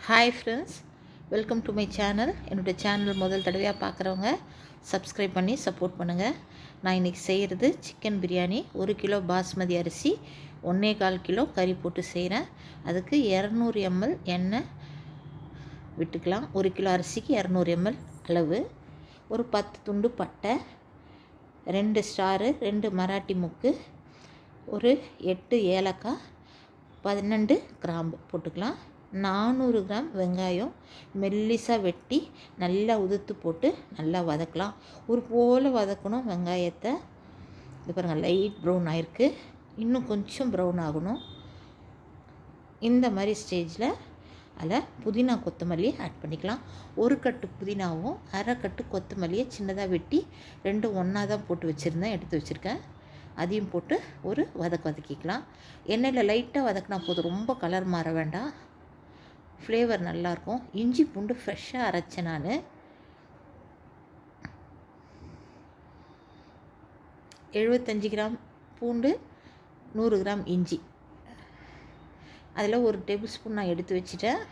Hi friends, welcome to my channel. என்னோடய channel முதல் தடவையாக பார்க்குறவங்க சப்ஸ்கிரைப் பண்ணி சப்போர்ட் பண்ணுங்கள். நான் இன்றைக்கி செய்கிறது சிக்கன் பிரியாணி. 1 கிலோ பாஸ்மதி அரிசி, 1.25 கிலோ கறி போட்டு செய்கிறேன். அதுக்கு 200 ml எண்ணெய் விட்டுக்கலாம். 1 கிலோ அரிசிக்கு 200 ml அளவு. ஒரு 10 துண்டு பட்டை, 2 ஸ்டாரு, 2 மராட்டி முக்கு, ஒரு 8 ஏலக்காய், 12 கிராம்பு போட்டுக்கலாம். 400 கிராம் வெங்காயம் மெல்லிசாக வெட்டி நல்லா உதுத்து போட்டு நல்லா வதக்கலாம். ஒரு போல் வதக்கணும் வெங்காயத்தை. இது பாருங்கள், லைட் ப்ரௌன் ஆகிருக்கு. இன்னும் கொஞ்சம் ப்ரௌன் ஆகணும். இந்த மாதிரி ஸ்டேஜில் அதில் புதினா கொத்தமல்லியை ஆட் பண்ணிக்கலாம். ஒரு கட்டு புதினாவும் அரை கட்டு கொத்தமல்லியை சின்னதாக வெட்டி 2 ஒன்றா தான் போட்டு வச்சுருந்தேன், எடுத்து வச்சுருக்கேன். அதையும் போட்டு ஒரு வதக்கிக்கலாம். எண்ணெயில் லைட்டாக வதக்கினா போதும், ரொம்ப கலர் மாற வேண்டாம். ஃப்ளேவர் நல்லாயிருக்கும். இஞ்சி பூண்டு ஃப்ரெஷ்ஷாக அரைச்சேன் நான். 75 கிராம் பூண்டு, 100 கிராம் இஞ்சி, அதில் 1 டேபிள் ஸ்பூன் நான் எடுத்து வச்சுட்டேன்.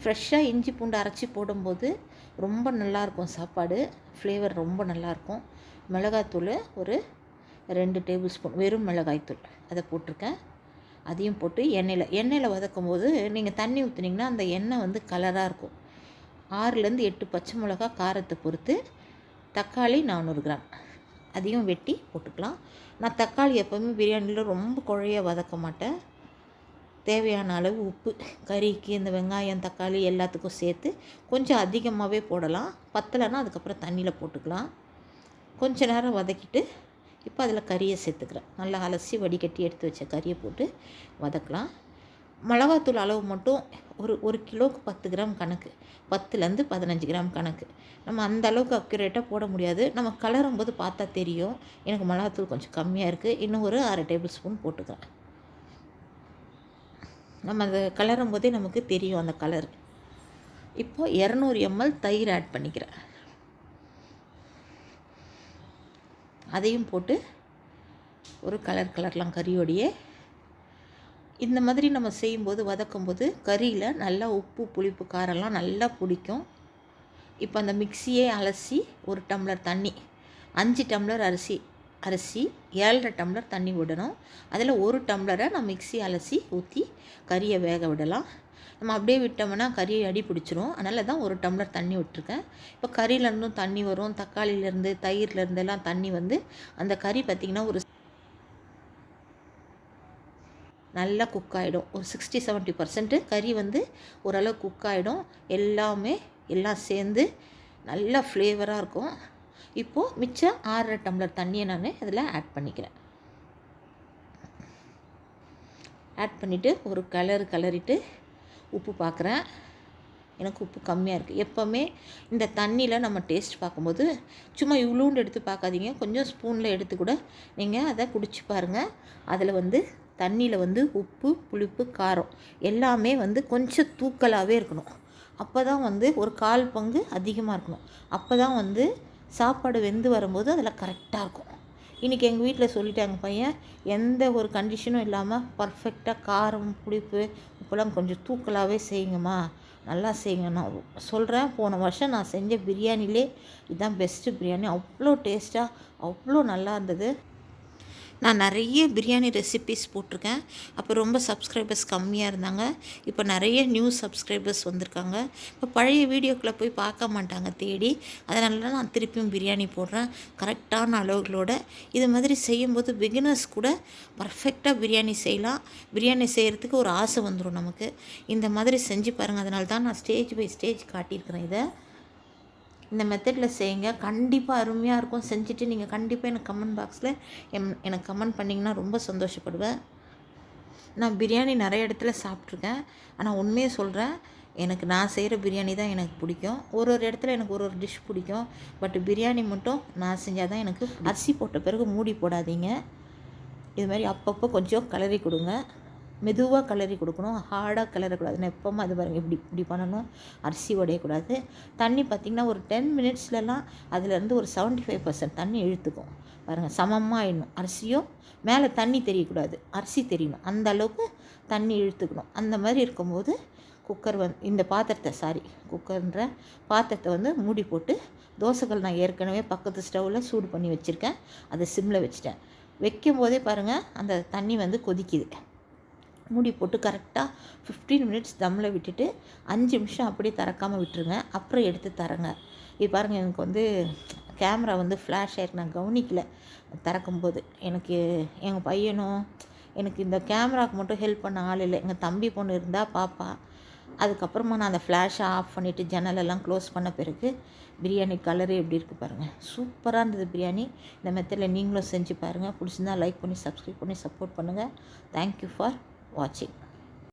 ஃப்ரெஷ்ஷாக இஞ்சி பூண்டு அரைச்சி போடும்போது ரொம்ப நல்லாயிருக்கும் சாப்பாடு, ஃப்ளேவர் ரொம்ப நல்லாயிருக்கும். மிளகாய்த்தூள் ஒரு 2 டேபிள் ஸ்பூன், வெறும் மிளகாய்த்தூள் அதை போட்டிருக்கேன். அதையும் போட்டு எண்ணெயில் வதக்கும் போது நீங்கள் தண்ணி ஊற்றுனீங்கன்னா அந்த எண்ணெய் வந்து கலராக இருக்கும். 6லேருந்து 8 பச்சை மிளகா காரத்தை பொறுத்து. தக்காளி 400 கிராம் அதையும் வெட்டி போட்டுக்கலாம். நான் தக்காளி எப்போவுமே பிரியாணியில் ரொம்ப குழைய வதக்க மாட்டேன். தேவையான அளவு உப்பு, கறிக்கு இந்த வெங்காயம் தக்காளி எல்லாத்துக்கும் சேர்த்து கொஞ்சம் அதிகமாகவே போடலாம். பத்தலைன்னா அதுக்கப்புறம் தண்ணியில் போட்டுக்கலாம். கொஞ்ச நேரம் வதக்கிட்டு இப்போ அதில் கறியை சேர்த்துக்கிறேன். நல்லா அலசி வடிகட்டி எடுத்து வச்ச கறியை போட்டு வதக்கலாம். மிளகாத்தூள் அளவு மட்டும் ஒரு கிலோவுக்கு 10 கிராம் கணக்கு, 10லேருந்து 15 கிராம் கணக்கு. நம்ம அந்த அளவுக்கு அக்யூரேட்டாக போட முடியாது. நம்ம கலரும் போது பார்த்தா தெரியும். எனக்கு மிளகாத்தூள் கொஞ்சம் கம்மியாக இருக்குது, இன்னும் ஒரு 1/2 டேபிள் ஸ்பூன் போட்டுக்கிறேன். நம்ம அதை கலரும் போதே நமக்கு தெரியும் அந்த கலர். இப்போது 200 ml தயிர் ஆட் பண்ணிக்கிறேன். அதையும் போட்டு ஒரு கலர்லாம் கறியோடையே. இந்த மாதிரி நம்ம செய்யும்போது வதக்கும்போது கறியில் நல்லா உப்பு புளிப்பு காரெல்லாம் நல்லா பிடிக்கும். இப்போ அந்த மிக்சியே அலசி 1 டம்ளர் தண்ணி, 5 டம்ளர் அரிசி 7.5 டம்ளர் தண்ணி விடணும். அதில் 1 டம்ளரை நான் மிக்சி அலசி ஊற்றி கறியை வேக விடலாம். நம்ம அப்படியே விட்டோம்னா கறி அடி பிடிச்சிரும். அதனால தான் 1 டம்ளர் தண்ணி விட்டுருக்கேன். இப்போ கறியிலேருந்தும் தண்ணி வரும், தக்காளியிலேருந்து தயிர்லேருந்து எல்லாம் தண்ணி வந்து அந்த கறி பார்த்திங்கன்னா ஒரு நல்லா குக் ஆகிடும். ஒரு 60-70% கறி வந்து ஓரளவு குக் ஆகிடும். எல்லாம் சேர்ந்து நல்லா ஃப்ளேவராக இருக்கும். இப்போது மிச்சம் 6.5 டம்ளர் தண்ணியை நான் அதில் ஆட் பண்ணிக்கிறேன். ஆட் பண்ணிவிட்டு ஒரு கிளறிட்டு உப்பு பார்க்குறேன். எனக்கு உப்பு கம்மியாக இருக்குது. எப்போவுமே இந்த தண்ணியில் நம்ம டேஸ்ட் பார்க்கும்போது சும்மா இவ்வளோண்டு எடுத்து பார்க்காதீங்க, கொஞ்சம் ஸ்பூனில் எடுத்து கூட நீங்கள் அதை குடிச்சு பாருங்கள். அதில் வந்து தண்ணியில் வந்து உப்பு புளிப்பு காரம் எல்லாமே வந்து கொஞ்சம் தூக்கலாகவே இருக்கணும். அப்போ தான் வந்து ஒரு 1/4 பங்கு அதிகமாக இருக்கணும். அப்போ தான் வந்து சாப்பாடு வெந்து வரும்போது அதில் கரெக்டாக இருக்கும். இன்றைக்கி எங்கள் வீட்டில் சொல்லிட்டாங்க, பையன் எந்த ஒரு கண்டிஷனும் இல்லாமல் பர்ஃபெக்டாக காரம் புளிப்பு உப்பெல்லாம் கொஞ்சம் தூக்கலாகவே செய்யுங்கம்மா, நல்லா செய்யுங்க. நான் சொல்கிறேன், போன வருஷம் நான் செஞ்ச பிரியாணிலே இதுதான் பெஸ்ட்டு பிரியாணி. அவ்வளோ டேஸ்ட்டாக அவ்வளோ நல்லா இருந்தது. நான் நிறைய பிரியாணி ரெசிபீஸ் போட்டிருக்கேன். அப்போ ரொம்ப சப்ஸ்கிரைபர்ஸ் கம்மியாக இருந்தாங்க. இப்போ நிறைய நியூ சப்ஸ்கிரைபர்ஸ் வந்திருக்காங்க. இப்போ பழைய வீடியோக்களை போய் பார்க்க மாட்டாங்க தேடி. அதனால நான் திருப்பியும் பிரியாணி போடுறேன் கரெக்டான அளவுகளோட. இது மாதிரி செய்யும்போது பிகினர்ஸ் கூட பர்ஃபெக்டாக பிரியாணி செய்யலாம். பிரியாணி செய்கிறதுக்கு ஒரு ஆசை வந்துடும் நமக்கு. இந்த மாதிரி செஞ்சு பாருங்கள். அதனால தான் நான் ஸ்டேஜ் பை ஸ்டேஜ் காட்டியிருக்கிறேன். இதை இந்த மெத்தடில் செய்யுங்க, கண்டிப்பாக அருமையாக இருக்கும். செஞ்சுட்டு நீங்கள் கண்டிப்பாக எனக்கு கமெண்ட் பாக்ஸில் எனக்கு கமெண்ட் பண்ணிங்கன்னா ரொம்ப சந்தோஷப்படுவேன். நான் பிரியாணி நிறைய இடத்துல சாப்பிட்ருக்கேன். ஆனால் உண்மையை சொல்கிறேன், எனக்கு நான் செய்கிற பிரியாணி தான் எனக்கு பிடிக்கும். ஒரு இடத்துல எனக்கு ஒரு டிஷ் பிடிக்கும். பட் பிரியாணி மட்டும் நான் செஞ்சால் தான் எனக்கு. அரிசி போட்ட பிறகு மூடி போடாதீங்க. இது மாதிரி அப்பப்போ கொஞ்சம் கிளறி கொடுங்க. மெதுவாக கிளறி கொடுக்கணும், ஹார்டாக கிளறக்கூடாது. நான் எப்போவுமே அது பாருங்கள், இப்படி பண்ணணும். அரிசி உடையக்கூடாது. தண்ணி பார்த்திங்கன்னா ஒரு 10 மினிட்ஸ்லலாம் அதுலேருந்து ஒரு 75% தண்ணி இழுத்துக்கும். பாருங்கள் சமமாக ஆயிடணும். அரிசியும் மேலே தண்ணி தெரியக்கூடாது, அரிசி தெரியணும். அந்த அளவுக்கு தண்ணி இழுத்துக்கணும். அந்த மாதிரி இருக்கும்போது குக்கர் இந்த பாத்திரத்தை குக்கர்ன்ற பாத்திரத்தை மூடி போட்டு தோசைகள் நான் ஏற்கனவே பக்கத்து ஸ்டவ்வில் சூடு பண்ணி வச்சுருக்கேன். அதை சிம்மில் வச்சுட்டேன். வைக்கும் போதே பாருங்கள் அந்த தண்ணி கொதிக்குது. மூடி போட்டு கரெக்டாக 15 மினிட்ஸ் தம்மில் விட்டுட்டு 5 நிமிஷம் அப்படியே திறக்காமல் விட்டுருங்க. அப்புறம் எடுத்து தரங்க. இது பாருங்கள், எனக்கு கேமரா ஃப்ளாஷ் ஆகிருக்கு, நான் கவனிக்கலை திறக்கும்போது. எனக்கு எங்கள் பையனும் எனக்கு இந்த கேமராவுக்கு மட்டும் ஹெல்ப் பண்ண ஆள் இல்லை. எங்கள் தம்பி பொண்ணு இருந்தால் பாப்பா. அதுக்கப்புறமா நான் அந்த ஃப்ளாஷை ஆஃப் பண்ணிவிட்டு ஜன்னலெல்லாம் க்ளோஸ் பண்ண பிறகு பிரியாணி கலரு எப்படி இருக்குது பாருங்கள். சூப்பராக இருந்தது பிரியாணி. இந்த மெத்தடில் நீங்களும் செஞ்சு பாருங்கள். பிடிச்சிருந்தால் லைக் பண்ணி சப்ஸ்கிரைப் பண்ணி சப்போர்ட் பண்ணுங்கள். Thank you for watching.